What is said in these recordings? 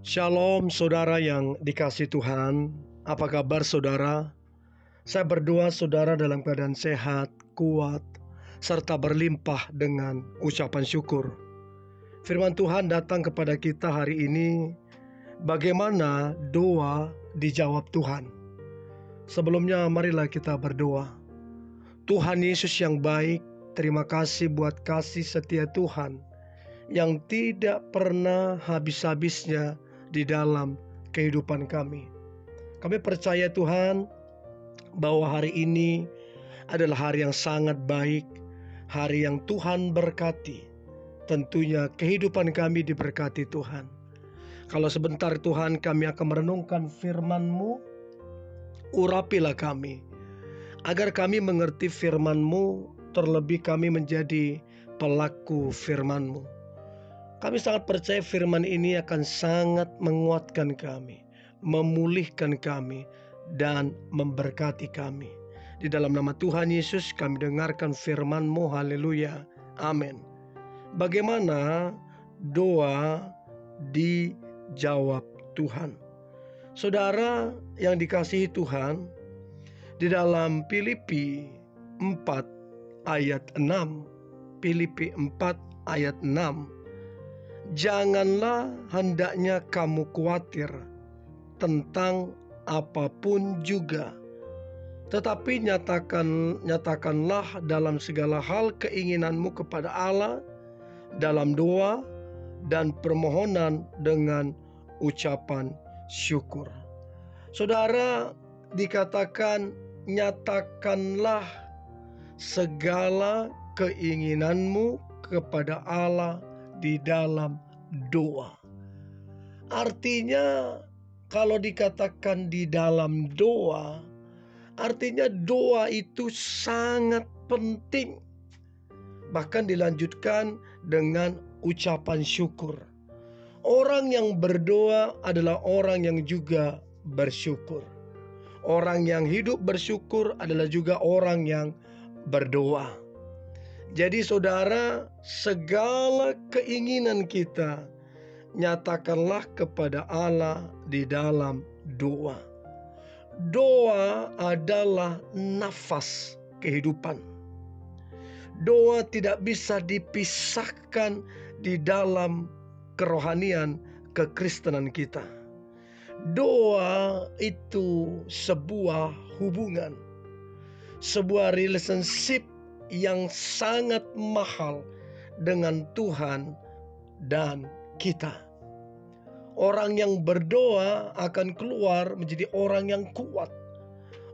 Shalom saudara yang dikasihi Tuhan. Apa kabar saudara? Saya berdoa saudara dalam keadaan sehat, kuat, serta berlimpah dengan ucapan syukur. Firman Tuhan datang kepada kita hari ini. Bagaimana doa dijawab Tuhan? Sebelumnya marilah kita berdoa. Tuhan Yesus yang baik, terima kasih buat kasih setia Tuhan yang tidak pernah habis-habisnya di dalam kehidupan kami. Kami percaya Tuhan bahwa hari ini adalah hari yang sangat baik, hari yang Tuhan berkati. Tentunya kehidupan kami diberkati Tuhan. Kalau sebentar Tuhan kami akan merenungkan firman-Mu, urapilah kami agar kami mengerti firman-Mu, terlebih kami menjadi pelaku firman-Mu. Kami sangat percaya firman ini akan sangat menguatkan kami, memulihkan kami, dan memberkati kami. Di dalam nama Tuhan Yesus kami dengarkan firman-Mu, haleluya, amin. Bagaimana doa dijawab Tuhan? Saudara yang dikasihi Tuhan, di dalam Filipi 4 ayat 6, Filipi 4 ayat 6, janganlah hendaknya kamu khawatir tentang apapun juga, tetapi nyatakanlah dalam segala hal keinginanmu kepada Allah dalam doa dan permohonan dengan ucapan syukur. Saudara, dikatakan nyatakanlah segala keinginanmu kepada Allah di dalam doa. Artinya kalau dikatakan di dalam doa, artinya doa itu sangat penting. Bahkan dilanjutkan dengan ucapan syukur. Orang yang berdoa adalah orang yang juga bersyukur. Orang yang hidup bersyukur adalah juga orang yang berdoa. Jadi saudara, segala keinginan kita nyatakanlah kepada Allah di dalam doa. Doa adalah nafas kehidupan. Doa tidak bisa dipisahkan di dalam kerohanian kekristenan kita. Doa itu sebuah hubungan, sebuah relationship yang sangat mahal dengan Tuhan dan kita. Orang yang berdoa akan keluar menjadi orang yang kuat.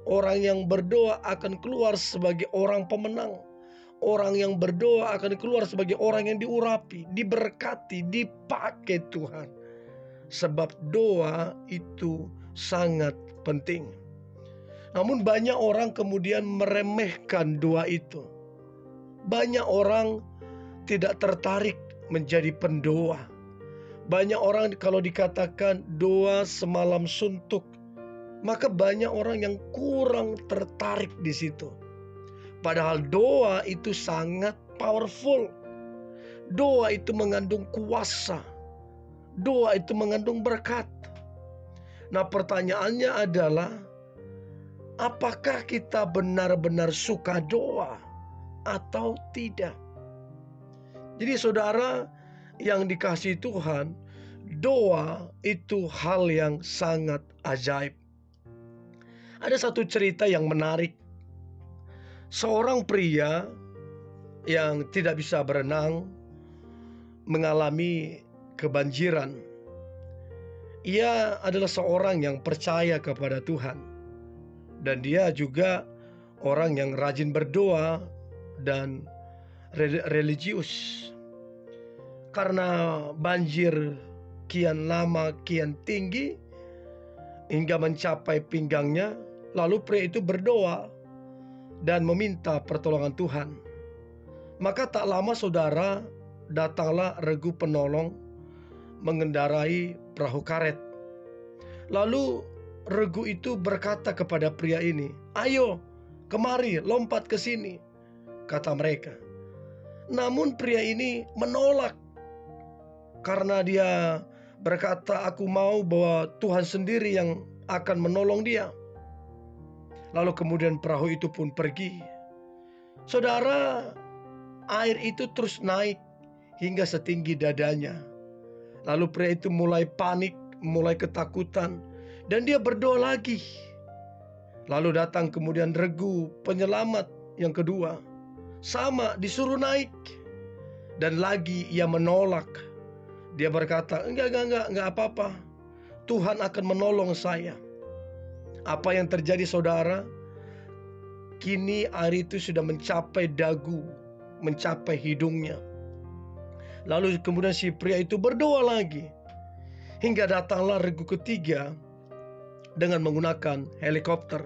Orang yang berdoa akan keluar sebagai orang pemenang. Orang yang berdoa akan keluar sebagai orang yang diurapi, diberkati, dipakai Tuhan. Sebab doa itu sangat penting. Namun banyak orang kemudian meremehkan doa itu. Banyak orang tidak tertarik menjadi pendoa. Banyak orang kalau dikatakan doa semalam suntuk, maka banyak orang yang kurang tertarik di situ. Padahal doa itu sangat powerful. Doa itu mengandung kuasa. Doa itu mengandung berkat. Nah, pertanyaannya adalah, apakah kita benar-benar suka doa atau tidak? Jadi saudara yang dikasihi Tuhan, doa itu hal yang sangat ajaib. Ada satu cerita yang menarik. Seorang pria yang tidak bisa berenang mengalami kebanjiran. Ia adalah seorang yang percaya kepada Tuhan, dan dia juga orang yang rajin berdoa dan religius. Karena banjir kian lama kian tinggi hingga mencapai pinggangnya, lalu pria itu berdoa dan meminta pertolongan Tuhan. Maka tak lama saudara, datanglah regu penolong mengendarai perahu karet. Lalu regu itu berkata kepada pria ini, "Ayo, kemari, lompat ke sini," kata mereka. Namun pria ini menolak karena dia berkata, aku mau bahwa Tuhan sendiri yang akan menolong dia. Lalu kemudian perahu itu pun pergi. Saudara, air itu terus naik hingga setinggi dadanya. Lalu pria itu mulai panik, mulai ketakutan, dan dia berdoa lagi. Lalu datang kemudian regu penyelamat yang kedua. Sama, disuruh naik. Dan lagi ia menolak. Dia berkata, enggak apa-apa. Tuhan akan menolong saya. Apa yang terjadi saudara? Kini air itu sudah mencapai dagu, mencapai hidungnya. Lalu kemudian si pria itu berdoa lagi. Hingga datanglah regu ketiga dengan menggunakan helikopter.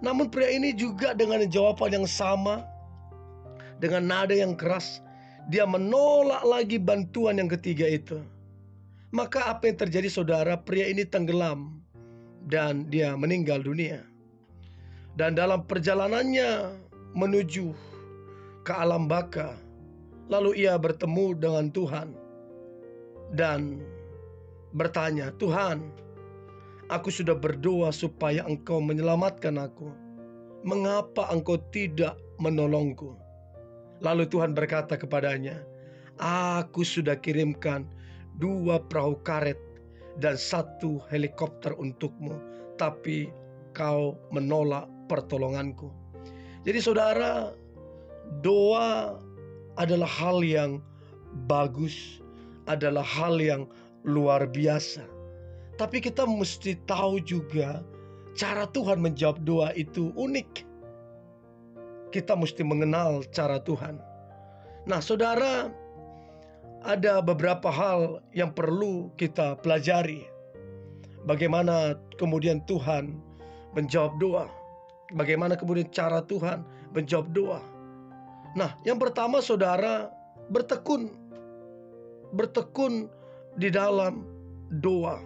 Namun pria ini juga dengan jawaban yang sama, dengan nada yang keras, dia menolak lagi bantuan yang ketiga itu. Maka apa yang terjadi saudara? Pria ini tenggelam dan dia meninggal dunia. Dan dalam perjalanannya menuju ke alam baka, lalu ia bertemu dengan Tuhan dan bertanya, Tuhan, aku sudah berdoa supaya Engkau menyelamatkan aku. Mengapa Engkau tidak menolongku? Lalu Tuhan berkata kepadanya, aku sudah kirimkan 2 perahu karet dan 1 helikopter untukmu, tapi kau menolak pertolonganku. Jadi saudara, doa adalah hal yang bagus, adalah hal yang luar biasa. Tapi kita mesti tahu juga cara Tuhan menjawab doa itu unik. Kita mesti mengenal cara Tuhan. Nah saudara, ada beberapa hal yang perlu kita pelajari. Bagaimana kemudian Tuhan menjawab doa. Bagaimana kemudian cara Tuhan menjawab doa. Nah yang pertama saudara, bertekun. Bertekun di dalam doa.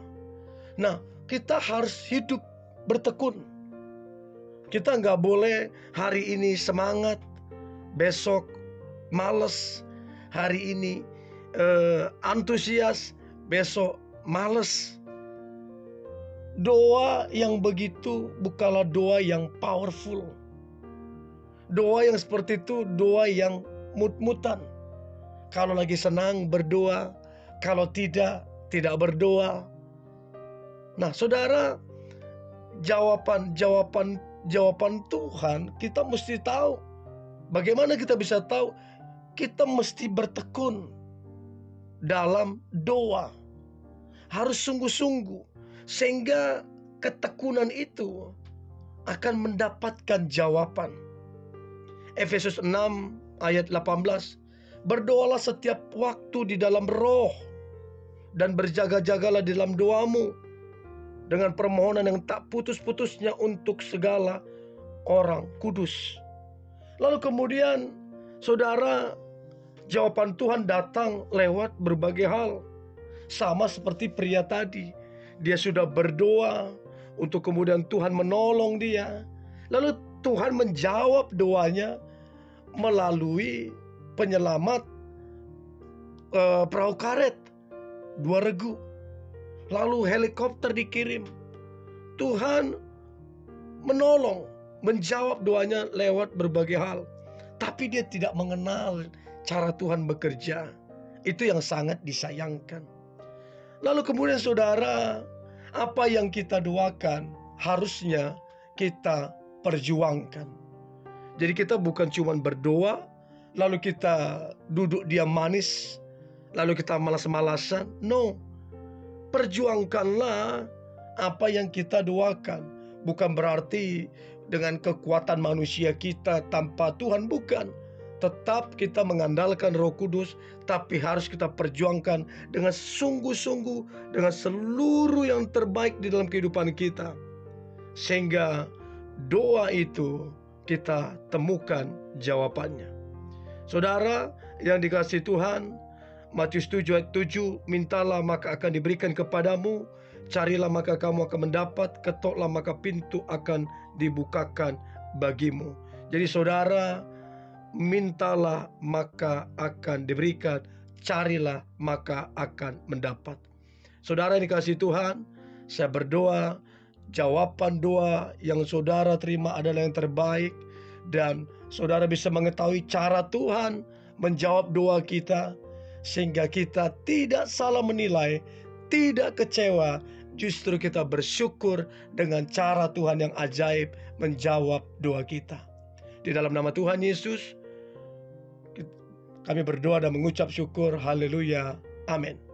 Nah kita harus hidup bertekun. Kita nggak boleh hari ini semangat, besok males, hari ini antusias, besok males. Doa yang begitu bukanlah doa yang powerful. Doa yang seperti itu doa yang mut-mutan. Kalau lagi senang berdoa, kalau tidak berdoa. Nah saudara, jawaban Tuhan kita mesti tahu. Bagaimana kita bisa tahu? Kita mesti bertekun dalam doa. Harus sungguh-sungguh, sehingga ketekunan itu akan mendapatkan jawaban. Efesus 6 ayat 18, berdoalah setiap waktu di dalam roh, dan berjaga-jagalah di dalam doamu dengan permohonan yang tak putus-putusnya untuk segala orang kudus. Lalu kemudian saudara, jawaban Tuhan datang lewat berbagai hal. Sama seperti pria tadi, dia sudah berdoa untuk kemudian Tuhan menolong dia. Lalu Tuhan menjawab doanya melalui penyelamat perahu karet 2 regu. Lalu helikopter dikirim. Tuhan menolong, menjawab doanya lewat berbagai hal. Tapi dia tidak mengenal cara Tuhan bekerja. Itu yang sangat disayangkan. Lalu kemudian saudara, apa yang kita doakan harusnya kita perjuangkan. Jadi kita bukan cuma berdoa, lalu kita duduk diam manis, lalu kita malas-malasan. No, perjuangkanlah apa yang kita doakan. Bukan berarti dengan kekuatan manusia kita tanpa Tuhan, bukan. Tetap kita mengandalkan Roh Kudus, tapi harus kita perjuangkan dengan sungguh-sungguh, dengan seluruh yang terbaik di dalam kehidupan kita. Sehingga doa itu kita temukan jawabannya. Saudara yang dikasihi Tuhan, Matius 7 ayat 7, mintalah maka akan diberikan kepadamu, carilah maka kamu akan mendapat, ketoklah maka pintu akan dibukakan bagimu. Jadi saudara, mintalah maka akan diberikan, carilah maka akan mendapat. Saudara yang dikasihi Tuhan, saya berdoa jawaban doa yang saudara terima adalah yang terbaik, dan saudara bisa mengetahui cara Tuhan menjawab doa kita, sehingga kita tidak salah menilai, tidak kecewa, justru kita bersyukur dengan cara Tuhan yang ajaib menjawab doa kita. Di dalam nama Tuhan Yesus, kami berdoa dan mengucap syukur. Haleluya. Amin.